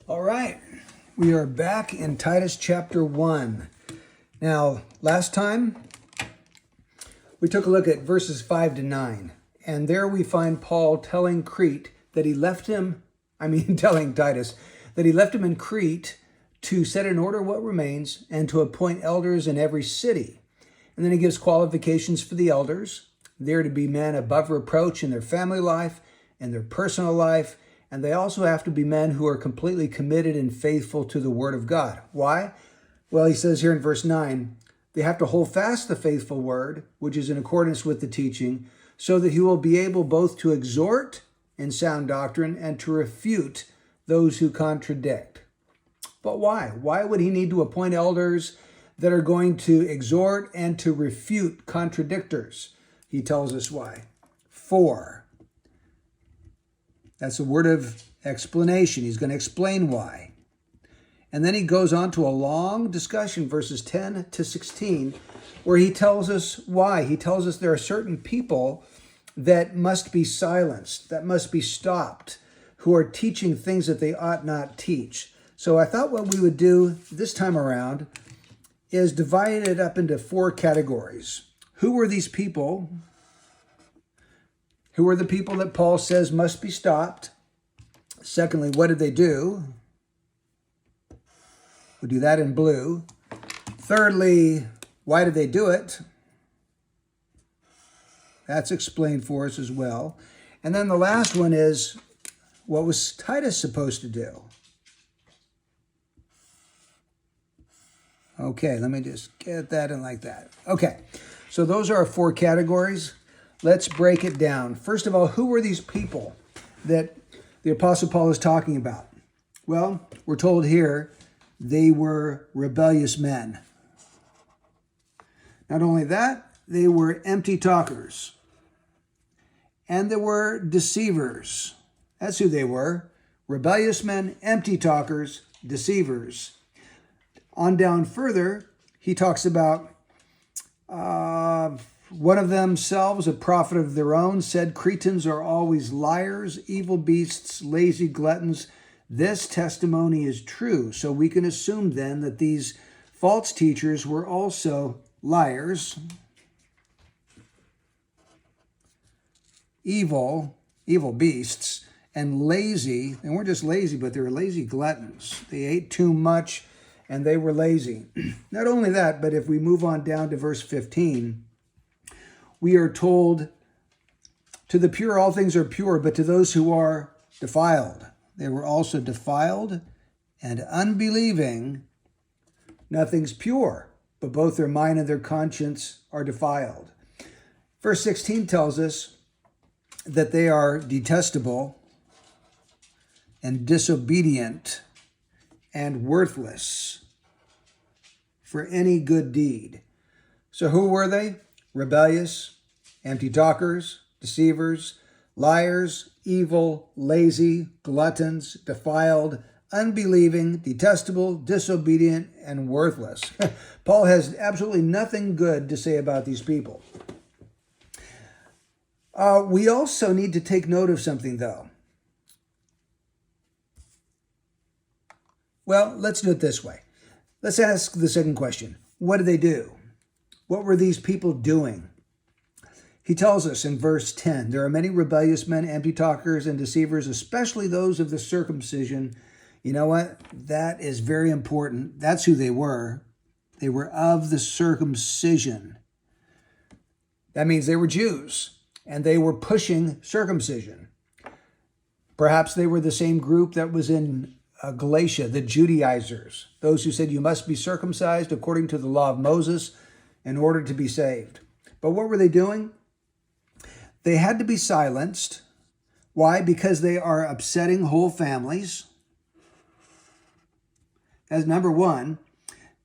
All right, we are back in Titus chapter 1. Now, last time we took a look at verses 5 to 9, and there we find Paul telling Crete that he left him, telling Titus that he left him in Crete to set in order what remains and to appoint elders in every city. And then he gives qualifications for the elders. They're to be men above reproach in their family life and their personal life. And they also have to be men who are completely committed and faithful to the word of God. Why? Well, he says here in verse 9, they have to hold fast the faithful word, which is in accordance with the teaching, so that he will be able both to exhort in sound doctrine and to refute those who contradict. But why? Why would he need to appoint elders that are going to exhort and to refute contradictors? He tells us why. For. That's a word of explanation. He's going to explain why. And then he goes on to a long discussion, verses 10 to 16, where he tells us why. He tells us there are certain people that must be silenced, that must be stopped, who are teaching things that they ought not teach. So I thought what we would do this time around is divide it up into 4 categories. Who were these people? Who are the people that Paul says must be stopped? Secondly, what did they do? We'll do that in blue. Thirdly, why did they do it? That's explained for us as well. And then the last one is, what was Titus supposed to do? Okay, let me just get that in like that. Okay, so those are our 4 categories. Let's break it down. First of all, who were these people that the Apostle Paul is talking about? Well, we're told here they were rebellious men. Not only that, they were empty talkers. And they were deceivers. That's who they were. Rebellious men, empty talkers, deceivers. On down further, he talks about one of themselves, a prophet of their own, said, Cretans are always liars, evil beasts, lazy gluttons. This testimony is true. So we can assume then that these false teachers were also liars, evil beasts, and lazy. They weren't just lazy, but they were lazy gluttons. They ate too much and they were lazy. Not only that, but if we move on down to verse 15, we are told, to the pure all things are pure, but to those who are defiled. They were also defiled and unbelieving. Nothing's pure, but both their mind and their conscience are defiled. Verse 16 tells us that they are detestable and disobedient and worthless for any good deed. So who were they? Rebellious, empty talkers, deceivers, liars, evil, lazy, gluttons, defiled, unbelieving, detestable, disobedient, and worthless. Paul has absolutely nothing good to say about these people. We also need to take note of something, though. Well, let's do it this way. Let's ask the second question. What did they do? What were these people doing? He tells us in verse 10, there are many rebellious men, empty talkers, and deceivers, especially those of the circumcision. You know what? That is very important. That's who they were. They were of the circumcision. That means they were Jews, and they were pushing circumcision. Perhaps they were the same group that was in Galatia, the Judaizers, those who said you must be circumcised according to the law of Moses in order to be saved. But what were they doing? They had to be silenced. Why? Because they are upsetting whole families. As number one.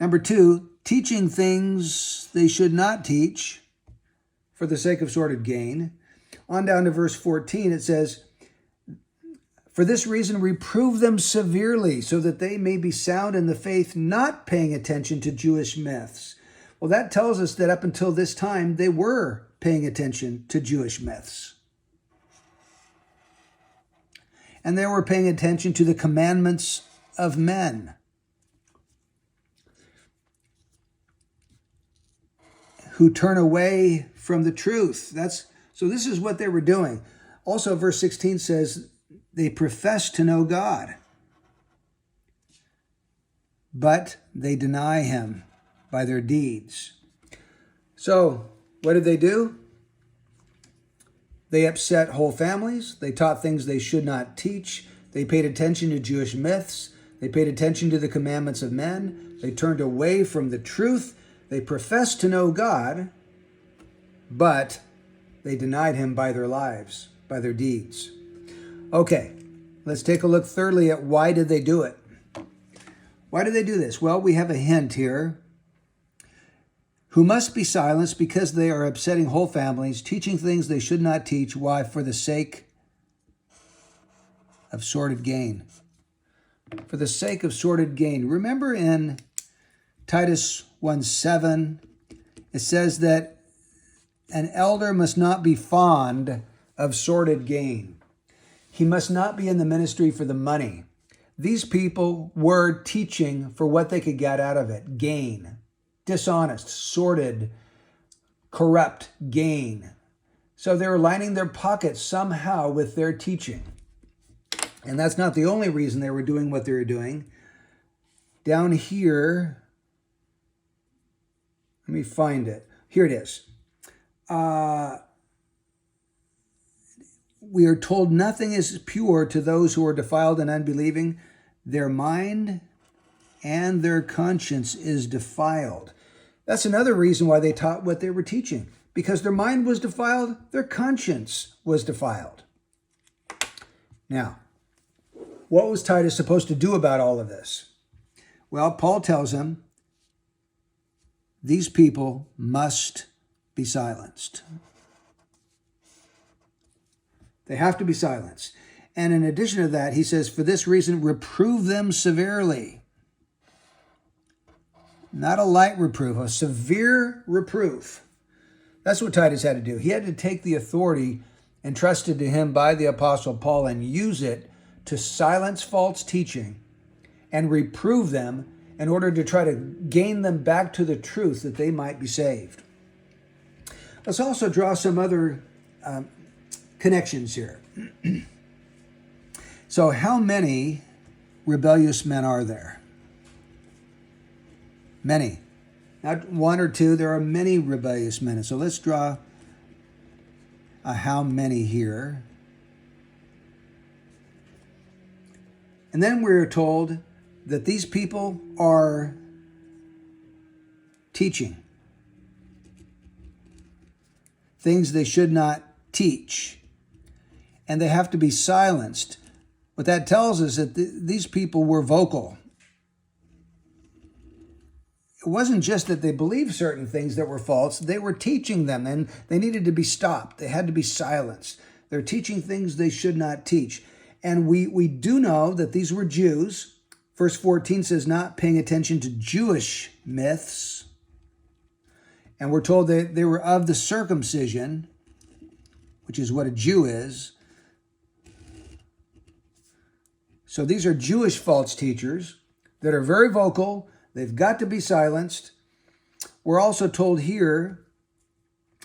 Number two, teaching things they should not teach for the sake of sordid gain. On down to verse 14, it says, for this reason, reprove them severely so that they may be sound in the faith, not paying attention to Jewish myths. Well, that tells us that up until this time, they were paying attention to Jewish myths. And they were paying attention to the commandments of men, who turn away from the truth. So this is what they were doing. Also, verse 16 says, they profess to know God, but they deny him by their deeds. So what did they do? They upset whole families. They taught things they should not teach. They paid attention to Jewish myths. They paid attention to the commandments of men. They turned away from the truth. They professed to know God, but they denied him by their lives, by their deeds. Okay, let's take a look thirdly at why did they do it? Why did they do this? Well, we have a hint here. Who must be silenced because they are upsetting whole families, teaching things they should not teach. Why? For the sake of sordid gain. For the sake of sordid gain. Remember in Titus 1:7, it says that an elder must not be fond of sordid gain. He must not be in the ministry for the money. These people were teaching for what they could get out of it, gain. Dishonest, sordid, corrupt gain. So they were lining their pockets somehow with their teaching. And that's not the only reason they were doing what they were doing. Down here, let me find it. Here it is. We are told nothing is pure to those who are defiled and unbelieving. Their mind and their conscience is defiled. That's another reason why they taught what they were teaching. Because their mind was defiled, their conscience was defiled. Now, what was Titus supposed to do about all of this? Well, Paul tells him, these people must be silenced. They have to be silenced. And in addition to that, he says, for this reason, reprove them severely. Not a light reproof, a severe reproof. That's what Titus had to do. He had to take the authority entrusted to him by the Apostle Paul and use it to silence false teaching and reprove them in order to try to gain them back to the truth that they might be saved. Let's also draw some other connections here. So how many rebellious men are there? Many. Not one or two, there are many rebellious men. So let's draw a how many here. And then we're told that these people are teaching things they should not teach. And they have to be silenced. What that tells us that these people were vocal. It wasn't just that they believed certain things that were false. They were teaching them, and they needed to be stopped. They had to be silenced. They're teaching things they should not teach. And we do know that these were Jews. Verse 14 says, not paying attention to Jewish myths. And we're told that they were of the circumcision, which is what a Jew is. So these are Jewish false teachers that are very vocal. They've got to be silenced. We're also told here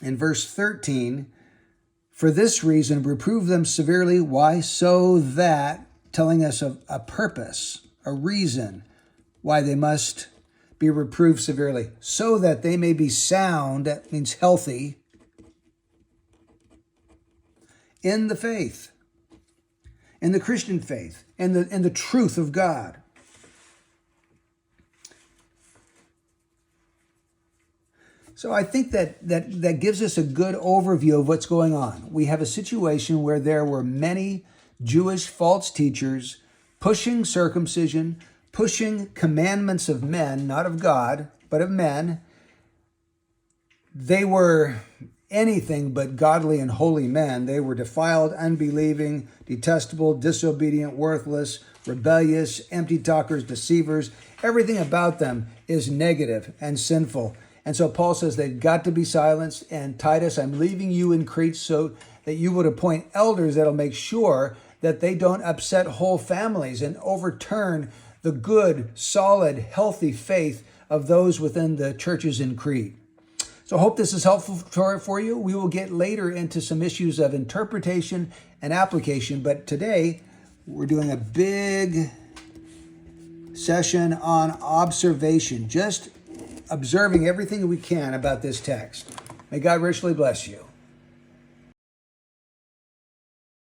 in verse 13, for this reason, reprove them severely. Why? So that, telling us of a purpose, a reason why they must be reproved severely, so that they may be sound, that means healthy, in the faith, in the Christian faith, in the truth of God. So I think that gives us a good overview of what's going on. We have a situation where there were many Jewish false teachers pushing circumcision, pushing commandments of men, not of God, but of men. They were anything but godly and holy men. They were defiled, unbelieving, detestable, disobedient, worthless, rebellious, empty talkers, deceivers. Everything about them is negative and sinful. And so Paul says they've got to be silenced. And Titus, I'm leaving you in Crete so that you would appoint elders that'll make sure that they don't upset whole families and overturn the good, solid, healthy faith of those within the churches in Crete. So I hope this is helpful for you. We will get later into some issues of interpretation and application, but today we're doing a big session on observation, just observing everything we can about this text. May God richly bless you.